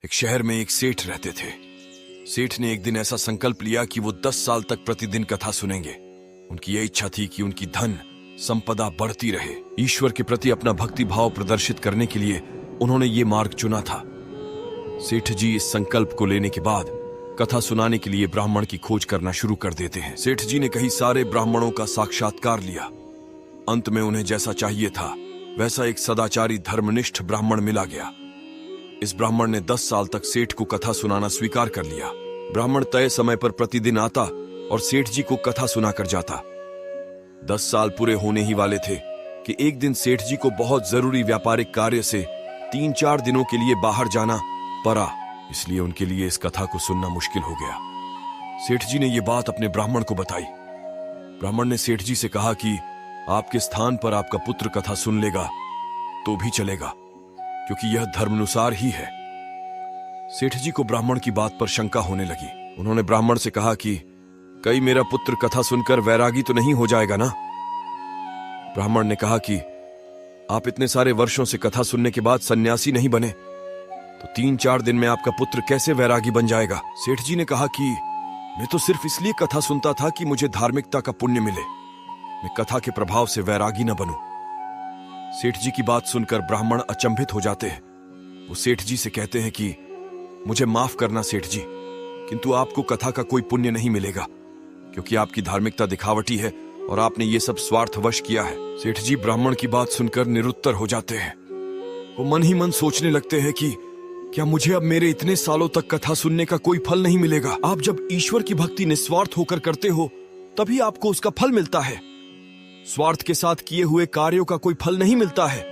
एक शहर में एक सेठ रहते थे। सेठ ने एक दिन ऐसा संकल्प लिया कि वो 10 साल तक प्रतिदिन कथा सुनेंगे। उनकी यह इच्छा थी कि उनकी धन संपदा बढ़ती रहे। ईश्वर के प्रति अपना भक्ति भाव प्रदर्शित करने के लिए उन्होंने ये मार्ग चुना था। सेठ जी इस संकल्प को लेने के बाद कथा सुनाने के लिए ब्राह्मण की खोज करना शुरू कर देते हैं। सेठ जी ने कई सारे ब्राह्मणों का साक्षात्कार लिया। अंत में उन्हें जैसा चाहिए था वैसा एक सदाचारी धर्मनिष्ठ ब्राह्मण मिला गया। इस ब्राह्मण ने 10 साल तक सेठ को कथा सुनाना स्वीकार कर लिया। ब्राह्मण तय समय पर प्रतिदिन आता और सेठ जी को कथा सुनाकर जाता। 10 साल पूरे होने ही वाले थे कि एक दिन सेठ जी को बहुत जरूरी व्यापारिक कार्य से 3-4 दिनों के लिए बाहर जाना पड़ा, इसलिए उनके लिए इस कथा को सुनना मुश्किल हो गया। सेठ जी ने यह बात अपने ब्राह्मण को बताई। ब्राह्मण ने सेठ जी से कहा कि आपके स्थान पर आपका पुत्र कथा सुन लेगा तो भी चलेगा, क्योंकि यह धर्मानुसार ही है। सेठ जी को ब्राह्मण की बात पर शंका होने लगी। उन्होंने ब्राह्मण से कहा कि कहीं मेरा पुत्र कथा सुनकर वैरागी तो नहीं हो जाएगा ना? ब्राह्मण ने कहा कि आप इतने सारे वर्षों से कथा सुनने के बाद सन्यासी नहीं बने तो 3-4 दिन में आपका पुत्र कैसे वैरागी बन जाएगा? सेठ जी ने कहा कि मैं तो सिर्फ इसलिए कथा सुनता था कि मुझे धार्मिकता का पुण्य मिले, मैं कथा के प्रभाव से वैरागी न बनूं। सेठ जी की बात सुनकर ब्राह्मण अचंभित हो जाते हैं। वो सेठ जी से कहते हैं कि मुझे माफ करना सेठ जी, किंतु आपको कथा का कोई पुण्य नहीं मिलेगा, क्योंकि आपकी धार्मिकता दिखावटी है और आपने ये सब स्वार्थवश किया है। सेठ जी ब्राह्मण की बात सुनकर निरुत्तर हो जाते हैं। वो मन ही मन सोचने लगते हैं कि क्या मुझे अब मेरे इतने सालों तक कथा सुनने का कोई फल नहीं मिलेगा? आप जब ईश्वर की भक्ति निस्वार्थ होकर करते हो तभी आपको उसका फल मिलता है। स्वार्थ के साथ किए हुए कार्यों का कोई फल नहीं मिलता है।